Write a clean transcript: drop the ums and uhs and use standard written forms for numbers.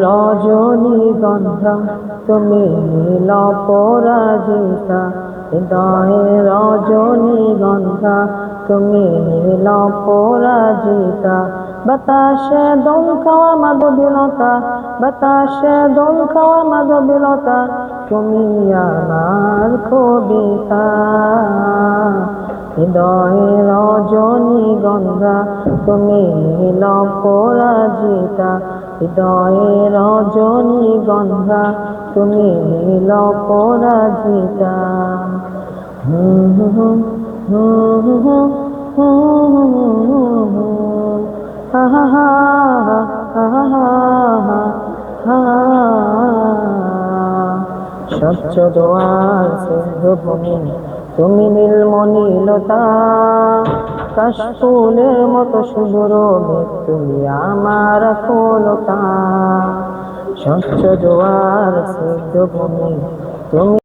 রজনীগন্ধা তুমি নীল পরাজিতা, হৃদয়ে রজনীগন্ধা তুমি নীল পরাজিতা। বাতাসে দোল খাওয়া মাধবীলতা, বাতাসে দোল খাওয়া মাধবীলতা, তুমি আমার কবিতা। হৃদয়ে রজনীগন্ধা তুমি নীল পরাজিতা, হৃদয়ে রজনীগন্ধা তুমি নীল পরাজিতা। স্বচ্ছ জোয়ার সিন্ধু ভূমি তুমি নীলমণিলতা, কাশফুলের মতো শুভ্র মেঘ তুমি আমার কুলতা। স্বচ্ছ জোয়ার সিন্ধু ভূমি তুমি